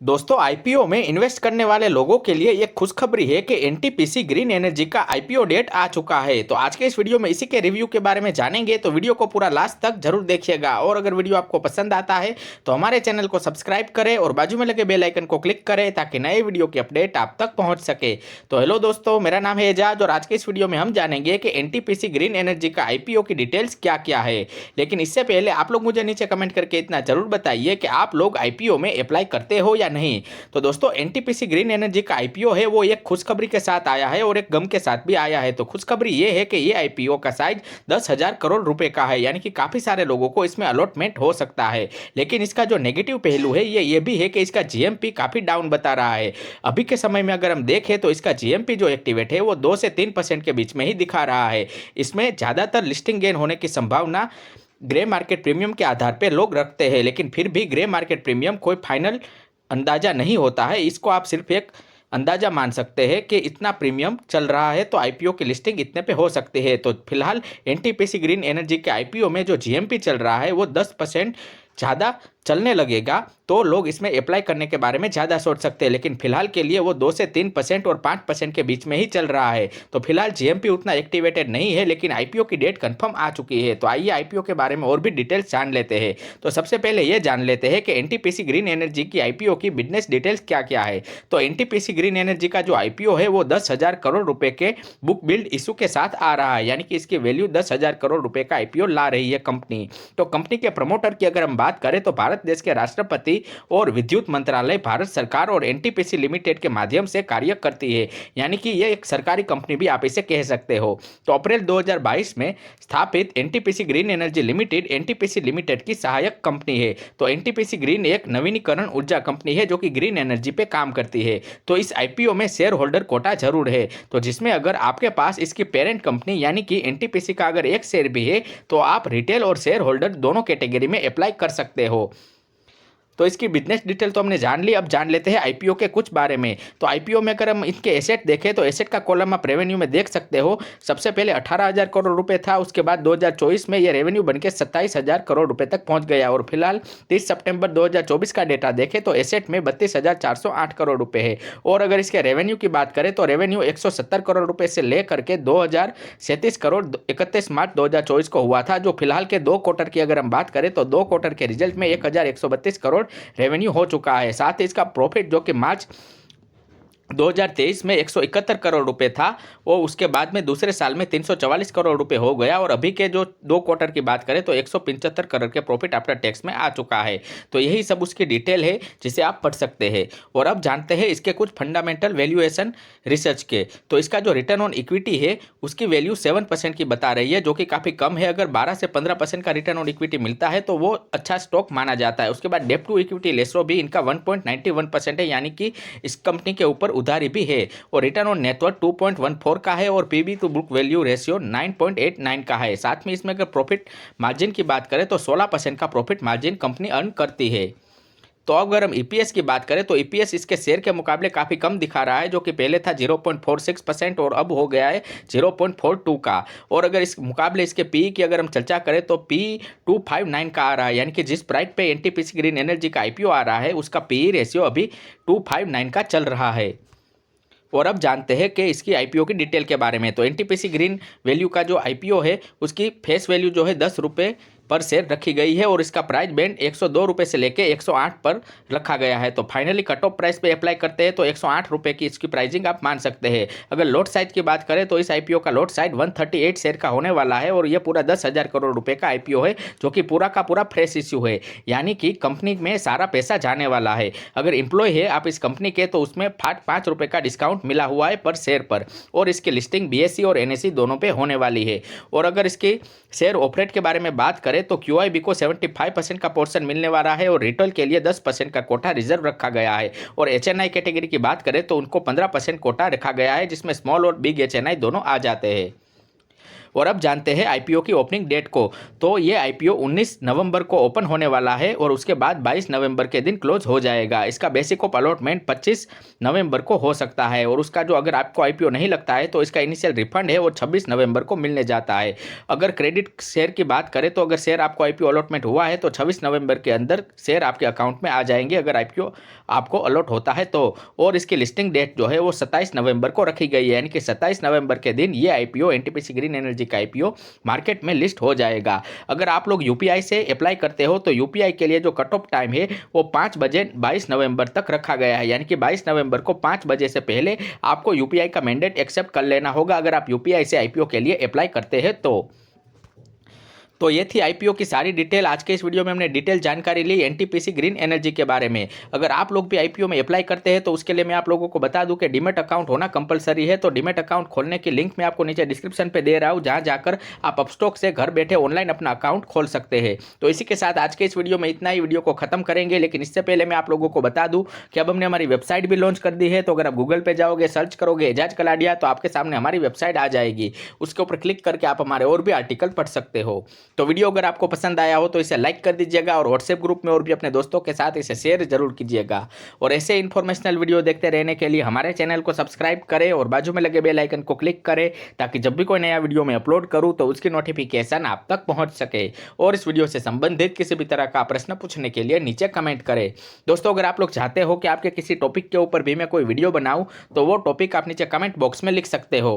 दोस्तों आईपीओ में इन्वेस्ट करने वाले लोगों के लिए एक खुशखबरी है कि एनटीपीसी ग्रीन एनर्जी का आईपीओ डेट आ चुका है। तो आज के इस वीडियो में इसी के रिव्यू के बारे में जानेंगे, तो वीडियो को पूरा लास्ट तक जरूर देखिएगा। और अगर वीडियो आपको पसंद आता है तो हमारे चैनल को सब्सक्राइब करें और बाजू में लगे बेल आइकन को क्लिक करें ताकि नए वीडियो की अपडेट आप तक पहुंच सके। तो हेलो दोस्तों, मेरा नाम है एजाज और आज के इस वीडियो में हम जानेंगे कि एनटीपीसी ग्रीन एनर्जी का आईपीओ की डिटेल्स क्या क्या है। लेकिन इससे पहले आप लोग मुझे नीचे कमेंट करके इतना जरूर बताइए कि आप लोग आईपीओ में अप्लाई करते हो या नहीं। तो दोस्तों एनटीपीसी ग्रीन एनर्जी का आईपीओ है वो एक खुशखबरी के साथ आया है और एक गम के साथ भी आया है। तो खुशखबरी ये है कि ये आईपीओ का साइज 10,000 करोड़ रुपए का है, यानी कि काफी सारे लोगों को इसमें अलॉटमेंट हो सकता है। लेकिन इसका जो नेगेटिव पहलू है ये भी है कि इसका जीएमपी काफी डाउन बता रहा है। अभी के समय में अगर हम देखें तो इसका जीएमपी जो एक्टिवेट है वो 2 से 3% के बीच में ही दिखा रहा है। इसमें ज्यादातर लिस्टिंग गेन होने की संभावना ग्रे मार्केट प्रीमियम के आधार पर लोग रखते हैं, लेकिन फिर भी ग्रे मार्केट प्रीमियम कोई फाइनल अंदाजा नहीं होता है। इसको आप सिर्फ एक अंदाजा मान सकते हैं कि इतना प्रीमियम चल रहा है तो आईपीओ की लिस्टिंग इतने पे हो सकती है। तो फिलहाल एनटीपीसी ग्रीन एनर्जी के आईपीओ में जो जीएमपी चल रहा है वो 10% ज़्यादा चलने लगेगा तो लोग इसमें अप्लाई करने के बारे में ज़्यादा सोच सकते हैं। लेकिन फिलहाल के लिए वो 2 से 3% और 5% के बीच में ही चल रहा है। तो फिलहाल जीएमपी उतना एक्टिवेटेड नहीं है, लेकिन आईपीओ की डेट कंफर्म आ चुकी है। तो आइए आईपीओ के बारे में और भी डिटेल्स जान लेते हैं। तो सबसे पहले ये जान लेते हैं कि एनटीपीसी ग्रीन एनर्जी की आईपीओ की बिजनेस डिटेल्स क्या क्या है। तो एनटीपीसी ग्रीन एनर्जी का जो आईपीओ है वो 10,000 करोड़ रुपए के बुक बिल्ड इशू के साथ आ रहा है, यानी कि इसकी वैल्यू 10,000 करोड़ रुपए का आईपीओ ला रही है कंपनी। तो कंपनी के प्रमोटर की अगर हम बात करें तो भारत देश के राष्ट्रपति और विद्युत मंत्रालय भारत सरकार और एनटीपीसी लिमिटेड के माध्यम से कार्य करती है, यानी कि ये एक सरकारी कंपनी भी आप इसे कह सकते हो। तो अप्रैल 2022 में स्थापित NTPC green energy limited NTPC limited की सहायक कंपनी है। तो एनटीपीसी ग्रीन एक नवीनीकरण ऊर्जा कंपनी है जो कि ग्रीन एनर्जी पे काम करती है। तो इस आईपीओ में शेयर होल्डर कोटा जरूर है, तो जिसमें अगर आपके पास इसकी पेरेंट कंपनी यानी कि एनटीपीसी का अगर एक शेयर भी है तो आप रिटेल और शेयर होल्डर दोनों कैटेगरी में अप्लाई कर सकते हो। तो इसकी बिजनेस डिटेल तो हमने जान ली, अब जान लेते हैं आईपीओ के कुछ बारे में। तो आईपीओ में अगर हम इसके एसेट देखें तो एसेट का कॉलम आप रेवेन्यू में देख सकते हो। सबसे पहले 18,000 करोड़ रुपए था, उसके बाद 2024 में ये रेवेन्यू बनकर 27,000 करोड़ रुपए तक पहुंच गया और फिलहाल 30 सितंबर 2024 का डेटा देखें तो एसेट में 32,408 करोड़ रुपए है। और अगर इसके रेवेन्यू की बात करें तो रेवेन्यू 170 करोड़ रुपए से लेकर के 2,037 करोड़ 31 मार्च 2024 को हुआ था। जो फिलहाल के 2 क्वार्टर की अगर हम बात करें तो 2 क्वार्टर के रिजल्ट में 1,132 करोड़ रेवेन्यू हो चुका है। साथ ही इसका प्रॉफिट जो कि मार्च 2023 में 171 करोड़ रुपए था वो उसके बाद में दूसरे साल में 344 करोड़ रुपए हो गया और अभी के जो 2 क्वार्टर की बात करें तो 175 करोड़ के प्रॉफिट आफ्टर टैक्स में आ चुका है। तो यही सब उसकी डिटेल है जिसे आप पढ़ सकते हैं। और अब जानते हैं इसके कुछ फंडामेंटल वैल्यूएशन रिसर्च के। तो इसका जो रिटर्न ऑन इक्विटी है उसकी वैल्यू 7% की बता रही है, जो कि काफ़ी कम है। अगर 12 से 15% का रिटर्न ऑन इक्विटी मिलता है तो वो अच्छा स्टॉक माना जाता है। उसके बाद डेप्ट टू इक्विटी रेशो भी इनका 1.91% है, यानी कि इस कंपनी के ऊपर उधारी भी है। और रिटर्न ऑन नेटवर्थ 2.14 का है और PB to book value ratio 9.89 का है। साथ में इसमें अगर प्रॉफिट मार्जिन की बात करें तो 16% का प्रॉफिट मार्जिन कंपनी अर्न करती है। तो अगर हम ईपीएस की बात करें तो ईपीएस इसके शेयर के मुकाबले काफ़ी कम दिखा रहा है, जो कि पहले था 0.46% और अब हो गया है 0.42 का। और अगर इस मुकाबले इसके पी की अगर हम चर्चा करें तो पी 259 का आ रहा है, यानी कि जिस प्राइस पे एनटीपीसी ग्रीन एनर्जी का आईपीओ आ रहा है उसका पी रेशियो अभी 259 का चल रहा है। और अब जानते हैं कि इसकी आईपीओ की डिटेल के बारे में। तो एनटीपीसी ग्रीन वैल्यू का जो आईपीओ है उसकी फेस वैल्यू जो है 10 रुपये पर शेयर रखी गई है और इसका प्राइस बैंड 102 रुपये से लेके 108 पर रखा गया है। तो फाइनली कट ऑफ प्राइस पे अप्लाई करते हैं तो 108 रुपये की इसकी प्राइसिंग आप मान सकते हैं। अगर लॉट साइज की बात करें तो इस आईपीओ का लॉट साइज 138 शेयर का होने वाला है और यह पूरा 10,000 करोड़ रुपये का आईपीओ है, जो कि पूरा का पूरा फ्रेश इश्यू है, यानी कि कंपनी में सारा पैसा जाने वाला है। अगर एम्प्लॉय है आप इस कंपनी के तो उसमें 5 रुपये का डिस्काउंट मिला हुआ है पर शेयर पर। और इसकी लिस्टिंग बीएसई और एनएसई दोनों पे होने वाली है। और अगर इसके शेयर ऑपरेट के बारे में बात करें तो क्यूआईबी को 75% का पोर्शन मिलने वाला है और रिटेल के लिए 10% का कोटा रिजर्व रखा गया है। और एचएनआई कैटेगरी की बात करें तो उनको 15% कोटा रखा गया है, जिसमें स्मॉल और बिग एचएनआई दोनों आ जाते हैं। और अब जानते हैं आईपीओ की ओपनिंग डेट को। तो ये आईपीओ 19 नवंबर को ओपन होने वाला है और उसके बाद 22 नवंबर के दिन क्लोज हो जाएगा। इसका बेसिक ऑफ अलॉटमेंट 25 नवंबर को हो सकता है और उसका जो अगर आपको आईपीओ नहीं लगता है तो इसका इनिशियल रिफंड है वो 26 नवंबर को मिलने जाता है। अगर क्रेडिट शेयर की बात करें तो अगर शेयर आपको आईपीओ अलॉटमेंट हुआ है तो 26 नवंबर के अंदर शेयर आपके अकाउंट में आ जाएंगे अगर आईपीओ आपको अलॉट होता है तो। और इसकी लिस्टिंग डेट जो है वो 27 नवंबर को रखी गई है, यानी कि 27 नवंबर के दिन ये आईपीओ एनटीपीसी ग्रीन एनर्जी का आईपीओ मार्केट में लिस्ट हो जाएगा। अगर आप लोग यूपीआई से अप्लाई करते हो तो यूपीआई के लिए जो कट ऑफ टाइम है वो 5 बजे 22 नवंबर तक रखा गया है, यानी कि 22 नवंबर को 5 बजे से पहले आपको यूपीआई का मैंडेट एक्सेप्ट कर लेना होगा अगर आप यूपीआई से आईपीओ के लिए अप्लाई करते हैं तो ये थी आईपीओ की सारी डिटेल। आज के इस वीडियो में हमने डिटेल जानकारी ली एनटीपीसी ग्रीन एनर्जी के बारे में। अगर आप लोग भी आईपीओ में अप्लाई करते हैं तो उसके लिए मैं आप लोगों को बता दूं कि डीमेट अकाउंट होना कंपलसरी है। तो डीमेट अकाउंट खोलने की लिंक मैं आपको नीचे डिस्क्रिप्शन पे दे रहा हूं, जहां जाकर आप अपस्टॉक से घर बैठे ऑनलाइन अपना अकाउंट खोल सकते हैं। तो इसी के साथ आज के इस वीडियो में इतना ही, वीडियो को खत्म करेंगे। लेकिन इससे पहले मैं आप लोगों को बता दूं कि अब हमने हमारी वेबसाइट भी लॉन्च कर दी है। तो अगर आप गूगल पे जाओगे, सर्च करोगे एजाज कलाडिया, तो आपके सामने हमारी वेबसाइट आ जाएगी। उसके ऊपर क्लिक करके आप हमारे और भी आर्टिकल पढ़ सकते हो। तो वीडियो अगर आपको पसंद आया हो तो इसे लाइक कर दीजिएगा और व्हाट्सएप ग्रुप में और भी अपने दोस्तों के साथ इसे शेयर जरूर कीजिएगा। और ऐसे इन्फॉर्मेशनल वीडियो देखते रहने के लिए हमारे चैनल को सब्सक्राइब करें और बाजू में लगे बेल आइकन को क्लिक करें, ताकि जब भी कोई नया वीडियो मैं अपलोड करूं तो उसकी नोटिफिकेशन आप तक पहुंच सके। और इस वीडियो से संबंधित किसी भी तरह का प्रश्न पूछने के लिए नीचे कमेंट करें। दोस्तों, अगर आप लोग चाहते हो कि आपके किसी टॉपिक के ऊपर भी मैं कोई वीडियो बनाऊं तो वो टॉपिक आप नीचे कमेंट बॉक्स में लिख सकते हो।